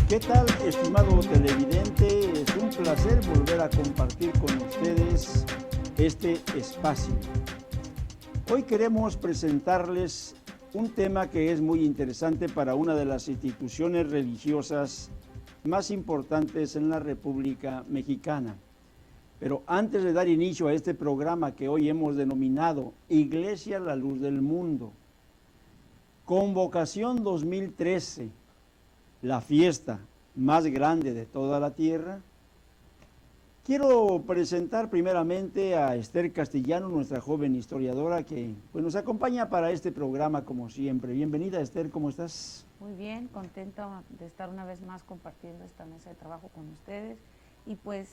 ¿Qué tal, estimado televidente? Es un placer volver a compartir con ustedes este espacio. Hoy queremos presentarles un tema que es muy interesante para una de las instituciones religiosas más importantes en la República Mexicana. Pero antes de dar inicio a este programa que hoy hemos denominado Iglesia La Luz del Mundo, Convocación 2013, la fiesta más grande de toda la tierra, quiero presentar primeramente a Esther Castellano, nuestra joven historiadora que nos acompaña para este programa como siempre. Bienvenida, Esther, ¿cómo estás? Muy bien, contento de estar una vez más compartiendo esta mesa de trabajo con ustedes y pues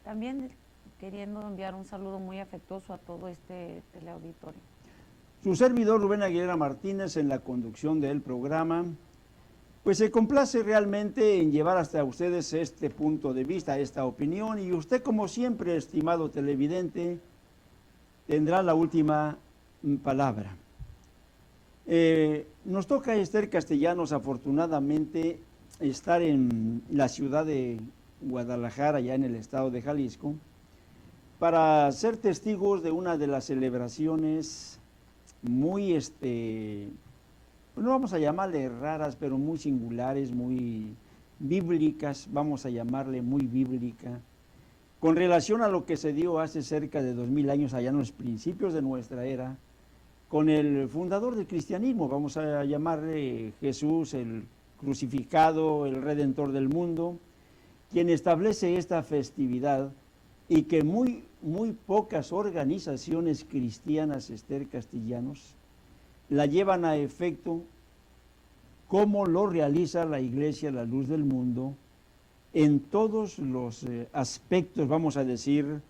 también queriendo enviar un saludo muy afectuoso a todo este teleauditorio. Su servidor Rubén Aguilera Martínez en la conducción del programa. Pues se complace realmente en llevar hasta ustedes este punto de vista, esta opinión, y usted, como siempre, estimado televidente, tendrá la última palabra. Nos toca a Esther Castellanos, afortunadamente, estar en la ciudad de Guadalajara, ya en el estado de Jalisco, para ser testigos de una de las celebraciones muy no vamos a llamarle raras, pero muy singulares, muy bíblicas, vamos a llamarle muy bíblica, con relación a lo que se dio hace cerca de 2000 años, allá en los principios de nuestra era, con el fundador del cristianismo, vamos a llamarle Jesús, el crucificado, el redentor del mundo, quien establece esta festividad y que muy pocas organizaciones cristianas, Esther Castellanos, la llevan a efecto como lo realiza la Iglesia La Luz del Mundo en todos los aspectos, vamos a decir,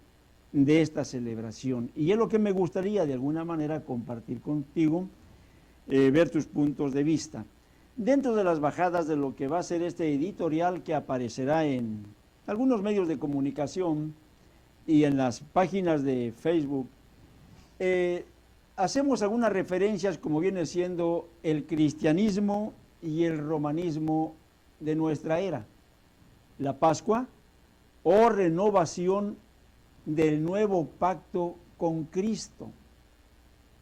de esta celebración. Y es lo que me gustaría de alguna manera compartir contigo, ver tus puntos de vista. Dentro de las bajadas de lo que va a ser este editorial que aparecerá en algunos medios de comunicación y en las páginas de Facebook, hacemos algunas referencias como viene siendo el cristianismo y el romanismo de nuestra era. La Pascua o renovación del nuevo pacto con Cristo.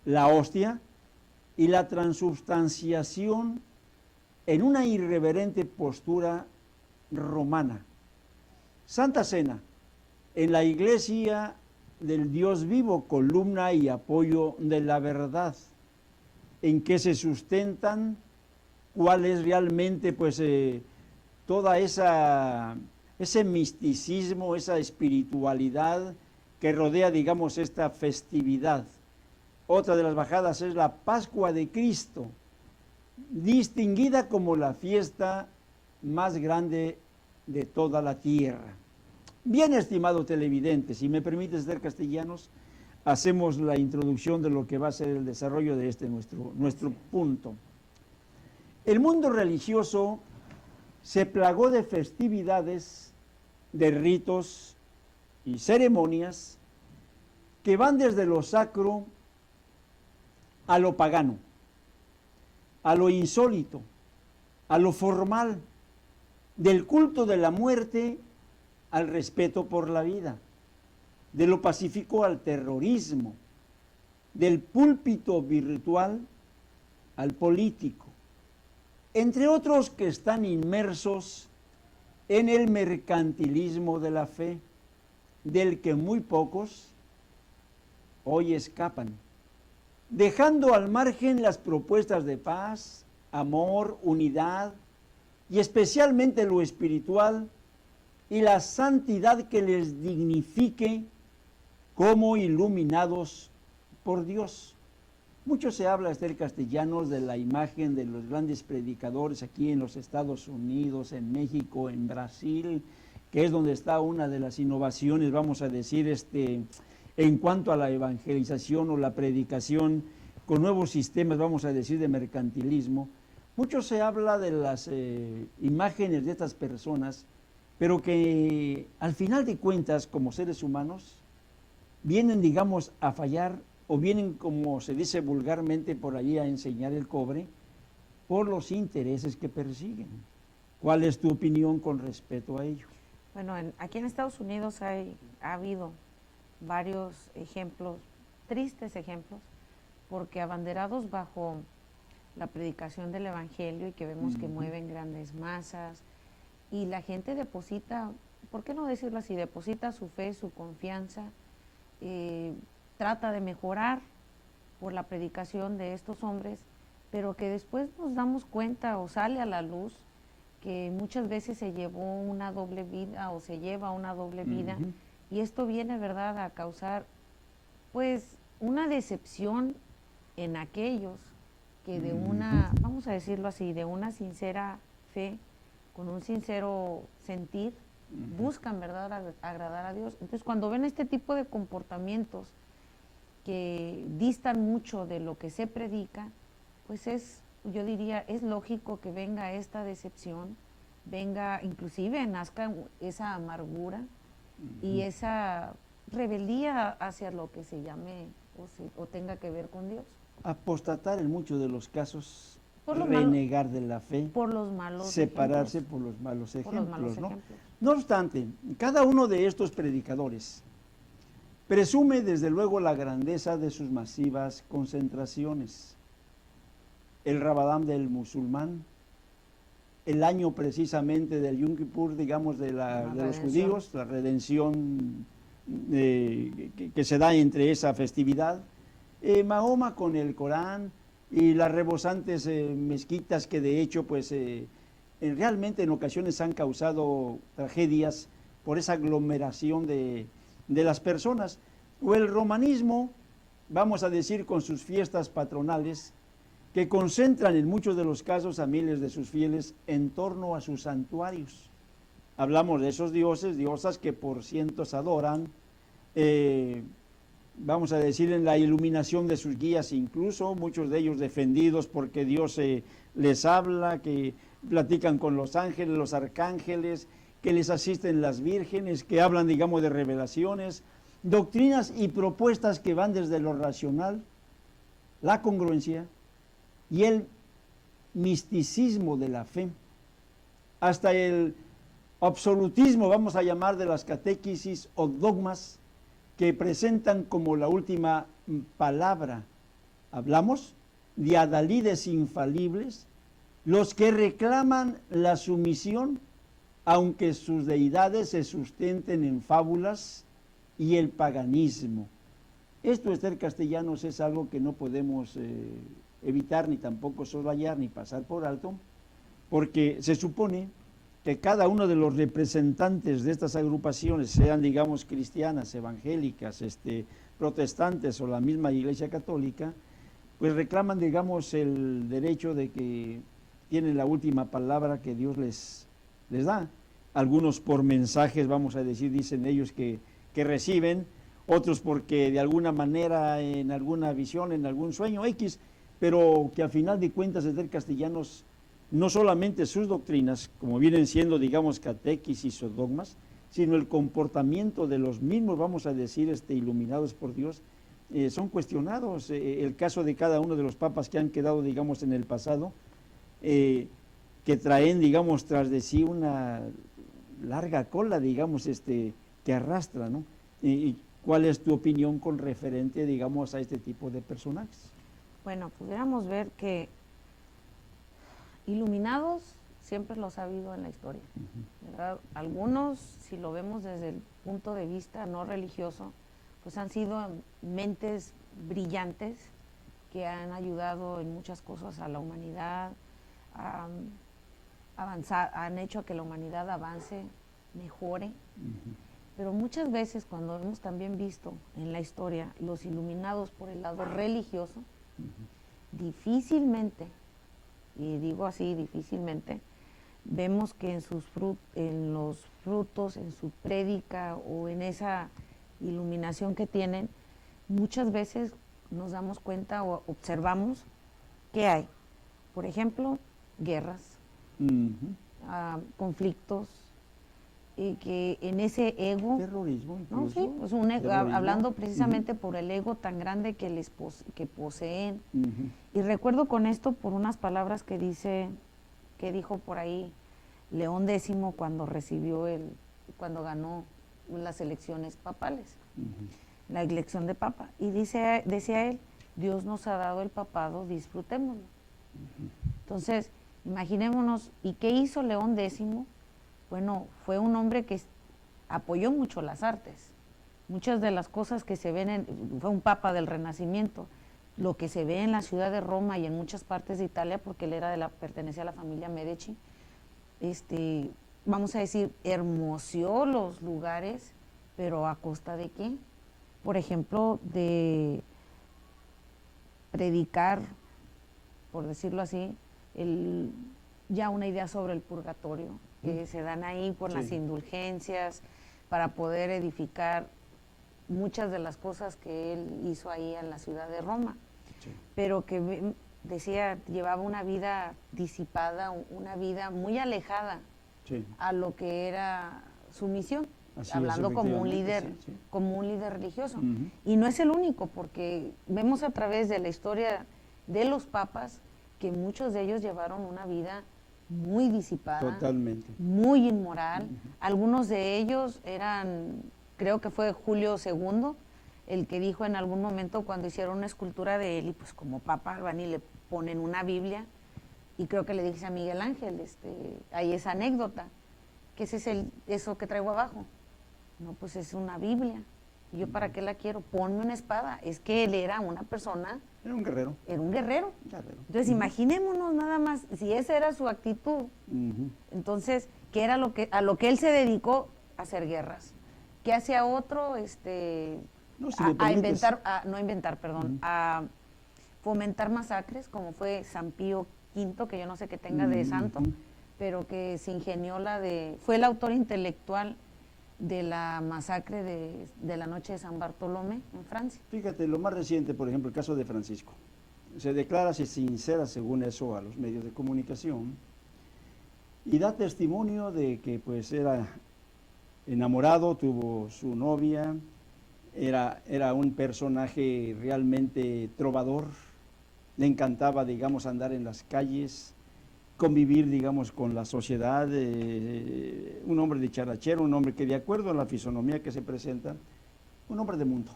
La hostia y la transubstanciación en una irreverente postura romana. Santa Cena en la Iglesia del Dios vivo, columna y apoyo de la verdad, en que se sustentan cuál es realmente toda ese misticismo, esa espiritualidad que rodea, digamos, esta festividad. Otra de las bajadas es la Pascua de Cristo, distinguida como la fiesta más grande de toda la tierra. Bien, estimado televidente, si me permite, Esther Castellanos, hacemos la introducción de lo que va a ser el desarrollo de nuestro punto. El mundo religioso se plagó de festividades, de ritos y ceremonias que van desde lo sacro a lo pagano, a lo insólito, a lo formal, del culto de la muerte al respeto por la vida, de lo pacífico al terrorismo, del púlpito virtual al político, entre otros que están inmersos en el mercantilismo de la fe, del que muy pocos hoy escapan, dejando al margen las propuestas de paz, amor, unidad y especialmente lo espiritual y la santidad que les dignifique como iluminados por Dios. Mucho se habla, Esther Castellanos, de la imagen de los grandes predicadores aquí en los Estados Unidos, en México, en Brasil, que es donde está una de las innovaciones, vamos a decir, en cuanto a la evangelización o la predicación con nuevos sistemas, vamos a decir, de mercantilismo. Mucho se habla de las imágenes de estas personas, pero que al final de cuentas, como seres humanos, vienen, digamos, a fallar o vienen, como se dice vulgarmente por allí, a enseñar el cobre por los intereses que persiguen. ¿Cuál es tu opinión con respecto a ello? Bueno, aquí en Estados Unidos ha habido varios ejemplos, tristes ejemplos, porque abanderados bajo la predicación del Evangelio y que vemos que mueven grandes masas y la gente deposita, ¿por qué no decirlo así? Deposita su fe, su confianza, trata de mejorar por la predicación de estos hombres, pero que después nos damos cuenta o sale a la luz que muchas veces se llevó una doble vida o se lleva una doble vida, y esto viene, ¿verdad?, a causar pues una decepción en aquellos que de una, vamos a decirlo así, de una sincera fe, con un sincero sentir, buscan, ¿verdad?, agradar a Dios. Entonces, cuando ven este tipo de comportamientos que distan mucho de lo que se predica, pues yo diría, es lógico que venga esta decepción, venga, inclusive nazca esa amargura y esa rebeldía hacia lo que se llame o tenga que ver con Dios. Apostatar en muchos de los casos, Por los renegar de la fe, por los malos separarse ejemplos, por los malos por ejemplos, los malos ¿no? ejemplos. No obstante, cada uno de estos predicadores presume desde luego la grandeza de sus masivas concentraciones. El Ramadán del musulmán, el año precisamente del Yom Kippur, digamos, de los judíos, la redención que se da entre esa festividad, Mahoma con el Corán y las rebosantes mezquitas que de hecho pues realmente en ocasiones han causado tragedias por esa aglomeración de las personas, o el romanismo, vamos a decir, con sus fiestas patronales, que concentran en muchos de los casos a miles de sus fieles en torno a sus santuarios. Hablamos de esos dioses, diosas que por cientos adoran, vamos a decir, en la iluminación de sus guías incluso, muchos de ellos defendidos porque Dios les habla, que platican con los ángeles, los arcángeles, que les asisten las vírgenes, que hablan, digamos, de revelaciones, doctrinas y propuestas que van desde lo racional, la congruencia y el misticismo de la fe, hasta el absolutismo, vamos a llamar, de las catequesis o dogmas que presentan como la última palabra. Hablamos de adalides infalibles, los que reclaman la sumisión, aunque sus deidades se sustenten en fábulas y el paganismo. Esto, Esther Castellanos, es algo que no podemos evitar, ni tampoco soslayar, ni pasar por alto, porque se supone que cada uno de los representantes de estas agrupaciones, sean, digamos, cristianas, evangélicas, protestantes o la misma Iglesia Católica, pues reclaman, digamos, el derecho de que tienen la última palabra que Dios les da. Algunos por mensajes, vamos a decir, dicen ellos que reciben, otros porque de alguna manera, en alguna visión, en algún sueño X, pero que al final de cuentas, Esther Castellanos, no solamente sus doctrinas, como vienen siendo, digamos, catequesis o dogmas, sino el comportamiento de los mismos, vamos a decir, iluminados por Dios, son cuestionados. El caso de cada uno de los papas que han quedado, digamos, en el pasado, que traen, digamos, tras de sí una larga cola, digamos, que arrastra, ¿no? ¿Y cuál es tu opinión con referente, digamos, a este tipo de personajes? Bueno, pudiéramos ver que iluminados siempre los ha habido en la historia, ¿verdad? Algunos, si lo vemos desde el punto de vista no religioso, pues han sido mentes brillantes que han ayudado en muchas cosas a la humanidad, a avanzar, han hecho que la humanidad avance, mejore. Pero muchas veces, cuando hemos también visto en la historia los iluminados por el lado religioso, difícilmente, y digo así, difícilmente, vemos que en los frutos, en su prédica o en esa iluminación que tienen, muchas veces nos damos cuenta o observamos que hay, por ejemplo, guerras, conflictos, y que en ese ego, terrorismo ¿no? incluso, Sí, pues hablando precisamente por el ego tan grande que que poseen. Y recuerdo con esto por unas palabras que dijo por ahí León X cuando ganó las elecciones papales, la elección de papa. Y decía él, Dios nos ha dado el papado, disfrutémoslo. Entonces, imaginémonos, ¿y qué hizo León X? Bueno, fue un hombre que apoyó mucho las artes. Muchas de las cosas que se ven, fue un papa del Renacimiento, lo que se ve en la ciudad de Roma y en muchas partes de Italia, porque él pertenecía a la familia Medici, vamos a decir, hermoseó los lugares, pero ¿a costa de qué? Por ejemplo, de predicar, por decirlo así, ya una idea sobre el purgatorio, que se dan ahí por las indulgencias, para poder edificar muchas de las cosas que él hizo ahí en la ciudad de Roma, pero que decía, llevaba una vida disipada, una vida muy alejada a lo que era su misión, hablando como un líder, como un líder religioso. Y no es el único, porque vemos a través de la historia de los papas que muchos de ellos llevaron una vida muy disipada, totalmente, muy inmoral. Algunos de ellos creo que fue Julio II, el que dijo en algún momento cuando hicieron una escultura de él, y pues como papa van y le ponen una Biblia, y creo que le dije a Miguel Ángel, hay esa anécdota, ¿qué es eso que traigo abajo? No, pues es una Biblia. Y yo, ¿para qué la quiero? Ponme una espada. Es que él era una persona... Era un guerrero. Era un guerrero. Entonces, imaginémonos nada más, si esa era su actitud, entonces, ¿qué era a lo que él se dedicó? A hacer guerras. ¿Qué hacía otro? A fomentar masacres, como fue San Pío V, que yo no sé qué tenga de santo, pero que se ingenió fue el autor intelectual de la masacre de la noche de San Bartolomé en Francia. Fíjate, lo más reciente, por ejemplo, el caso de Francisco. Se declara sincera, según eso, a los medios de comunicación y da testimonio de que pues era enamorado, tuvo su novia, era un personaje realmente trovador, le encantaba, digamos, andar en las calles, convivir, digamos, con la sociedad, un hombre dicharachero, un hombre que de acuerdo a la fisonomía que se presenta, un hombre de mundo,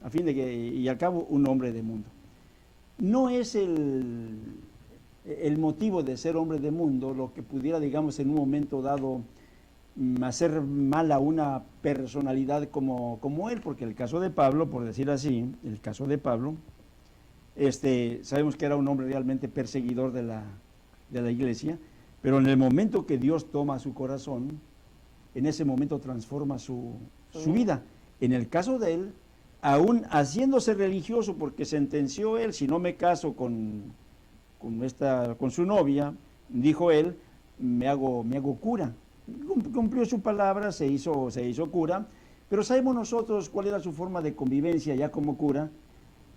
a fin de que, y al cabo, un hombre de mundo. No es el motivo de ser hombre de mundo lo que pudiera, digamos, en un momento dado hacer mal a una personalidad como él, porque el caso de Pablo, por decir así, el caso de Pablo, sabemos que era un hombre realmente perseguidor de la iglesia, pero en el momento que Dios toma su corazón, en ese momento transforma su vida. En el caso de él, aún haciéndose religioso, porque sentenció él, si no me caso con su novia, dijo él, me hago cura. Cumplió su palabra, se hizo cura, pero sabemos nosotros cuál era su forma de convivencia ya como cura,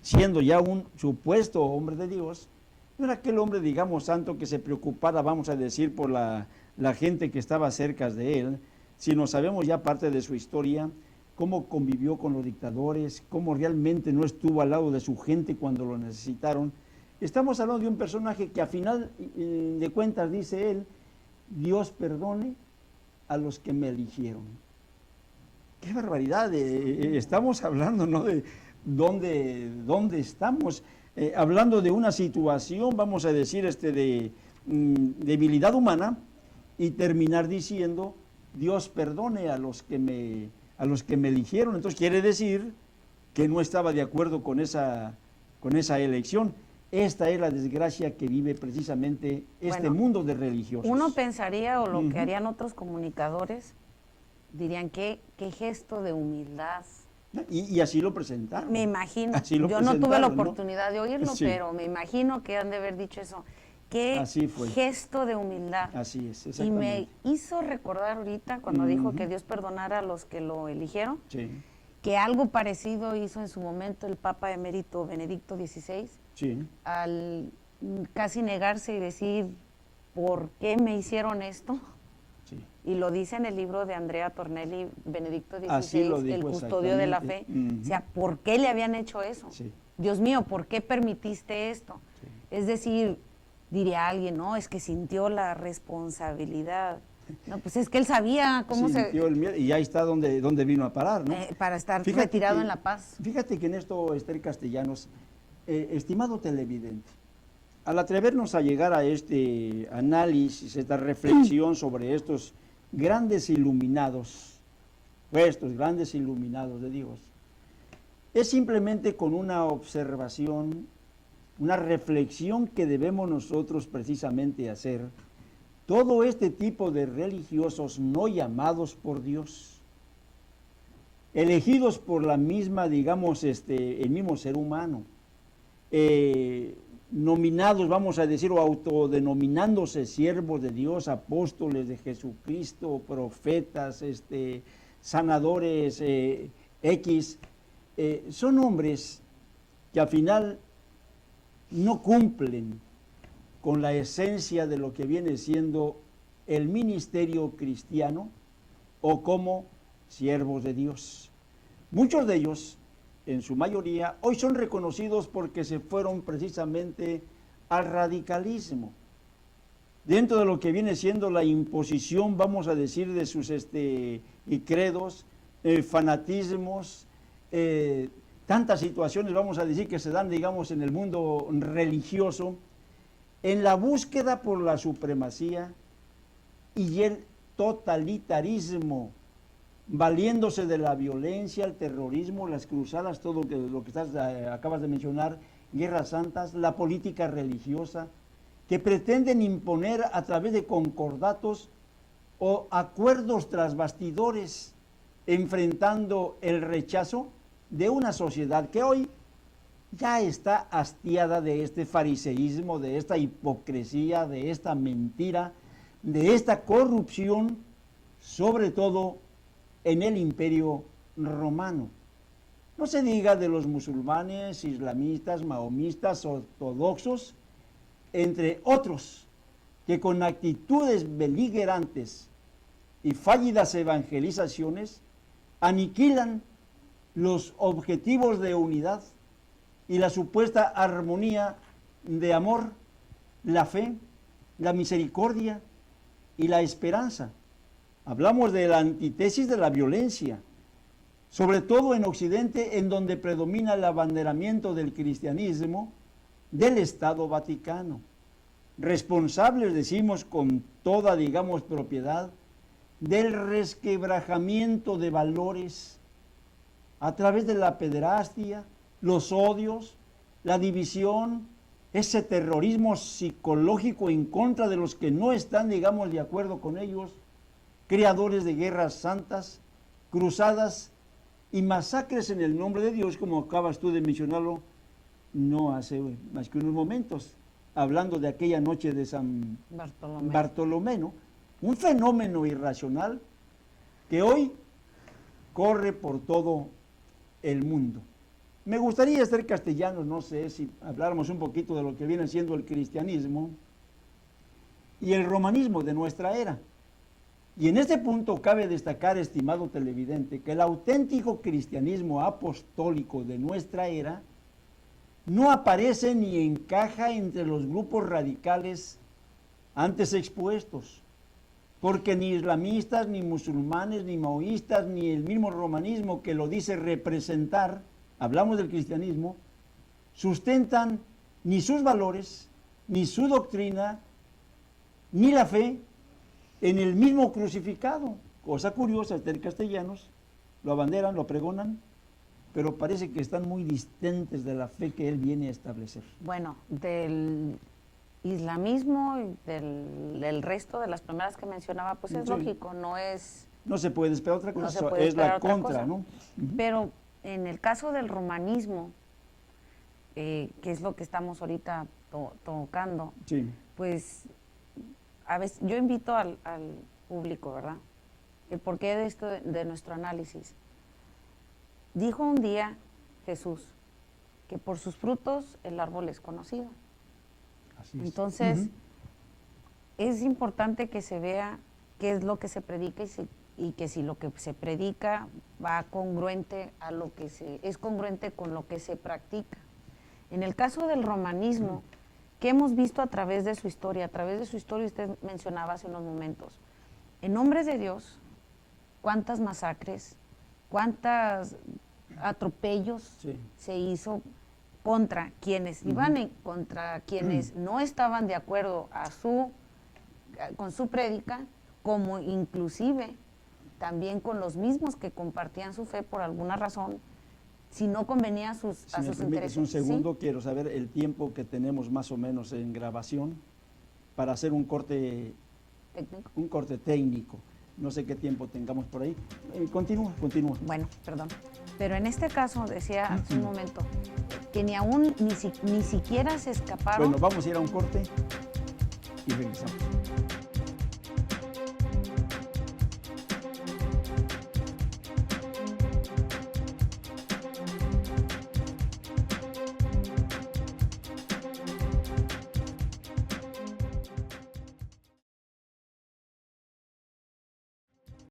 siendo ya un supuesto hombre de Dios. No era aquel hombre, digamos, santo que se preocupara, vamos a decir, por la gente que estaba cerca de él, sino sabemos ya parte de su historia, cómo convivió con los dictadores, cómo realmente no estuvo al lado de su gente cuando lo necesitaron. Estamos hablando de un personaje que a final de cuentas, dice él, Dios perdone a los que me eligieron. ¡Qué barbaridad! Estamos hablando, ¿no?, de dónde estamos, hablando de una situación, vamos a decir, de debilidad humana, y terminar diciendo, Dios perdone a los que me eligieron. Entonces quiere decir que no estaba de acuerdo con esa elección. Esta es la desgracia que vive precisamente mundo de religiosos. Uno pensaría, o lo que harían otros comunicadores, dirían qué gesto de humildad. Y así lo presentaron. Me imagino. Yo no tuve la oportunidad de oírlo, sí, pero me imagino que han de haber dicho eso. Qué gesto de humildad. Así es, exactamente. Y me hizo recordar ahorita cuando dijo que Dios perdonara a los que lo eligieron, sí, que algo parecido hizo en su momento el Papa emérito Benedicto XVI, sí, al casi negarse y decir, ¿por qué me hicieron esto? Sí. Y lo dice en el libro de Andrea Tornelli, Benedicto XVI, el custodio de la fe. O sea, ¿por qué le habían hecho eso? Sí. Dios mío, ¿por qué permitiste esto? Sí. Es decir, Diría alguien, no, es que sintió la responsabilidad. No, pues es que él sabía cómo Sintió el miedo y ahí está donde vino a parar, ¿no? para estar Fíjate retirado en La Paz. Fíjate que en esto, Esther Castellanos, estimado televidente, al atrevernos a llegar a este análisis, esta reflexión sobre estos grandes iluminados, estos grandes iluminados de Dios, es simplemente con una observación, una reflexión que debemos nosotros precisamente hacer. Todo este tipo de religiosos no llamados por Dios, elegidos por la misma, digamos, el mismo ser humano, nominados, vamos a decir, o autodenominándose siervos de Dios, apóstoles de Jesucristo, profetas, sanadores, son hombres que al final no cumplen con la esencia de lo que viene siendo el ministerio cristiano o como siervos de Dios. Muchos de ellos, en su mayoría, hoy son reconocidos porque se fueron precisamente al radicalismo. Dentro de lo que viene siendo la imposición, vamos a decir, de sus credos, fanatismos, tantas situaciones, vamos a decir, que se dan, digamos, en el mundo religioso, en la búsqueda por la supremacía y el totalitarismo, valiéndose de la violencia, el terrorismo, las cruzadas, todo lo que acabas de mencionar, guerras santas, la política religiosa, que pretenden imponer a través de concordatos o acuerdos tras bastidores, enfrentando el rechazo de una sociedad que hoy ya está hastiada de este fariseísmo, de esta hipocresía, de esta mentira, de esta corrupción, sobre todo en el Imperio Romano. No se diga de los musulmanes, islamistas, maomistas, ortodoxos, entre otros, que con actitudes beligerantes y fallidas evangelizaciones aniquilan los objetivos de unidad y la supuesta armonía de amor, la fe, la misericordia y la esperanza. Hablamos de la antítesis de la violencia, sobre todo en Occidente, en donde predomina el abanderamiento del cristianismo del Estado Vaticano. Responsables, decimos con toda, digamos, propiedad, del resquebrajamiento de valores a través de la pederastia, los odios, la división, ese terrorismo psicológico en contra de los que no están, digamos, de acuerdo con ellos, creadores de guerras santas, cruzadas y masacres en el nombre de Dios, como acabas tú de mencionarlo, no hace más que unos momentos, hablando de aquella noche de San Bartolomé, ¿no? Un fenómeno irracional que hoy corre por todo el mundo. Me gustaría, Esther Castellanos, no sé si habláramos un poquito de lo que viene siendo el cristianismo y el romanismo de nuestra era. Y en este punto cabe destacar, estimado televidente, que el auténtico cristianismo apostólico de nuestra era no aparece ni encaja entre los grupos radicales antes expuestos, porque ni islamistas, ni musulmanes, ni maoístas, ni el mismo romanismo que lo dice representar, hablamos del cristianismo, sustentan ni sus valores, ni su doctrina, ni la fe en el mismo crucificado. Cosa curiosa, Esther Castellanos, lo abanderan, lo pregonan, pero parece que están muy distantes de la fe que él viene a establecer. Bueno, del islamismo y del resto de las primeras que mencionaba, pues es lógico, no es... No se puede esperar otra cosa, es la contra, ¿no? Pero en el caso del romanismo, que es lo que estamos ahorita tocando, sí, pues a veces yo invito al público, ¿verdad? El porqué de esto, de nuestro análisis. Dijo un día Jesús que por sus frutos el árbol es conocido. Así es. Entonces, es importante que se vea qué es lo que se predica y que si lo que se predica va congruente a lo que es congruente con lo que se practica. En el caso del romanismo, ¿Qué hemos visto a través de su historia? A través de su historia usted mencionaba hace unos momentos. En nombres de Dios, cuántas masacres, cuántos atropellos Sí. se hizo contra quienes iban, contra quienes no estaban de acuerdo con su prédica, como inclusive también con los mismos que compartían su fe por alguna razón, si no convenía a sus Si me permites intereses. un segundo, ¿Sí? quiero saber el tiempo que tenemos más o menos en grabación para hacer un corte técnico. No sé qué tiempo tengamos por ahí. Continúa. Bueno, perdón. Pero en este caso, decía hace un momento, que ni aún, ni siquiera se escaparon. Bueno, vamos a ir a un corte y regresamos.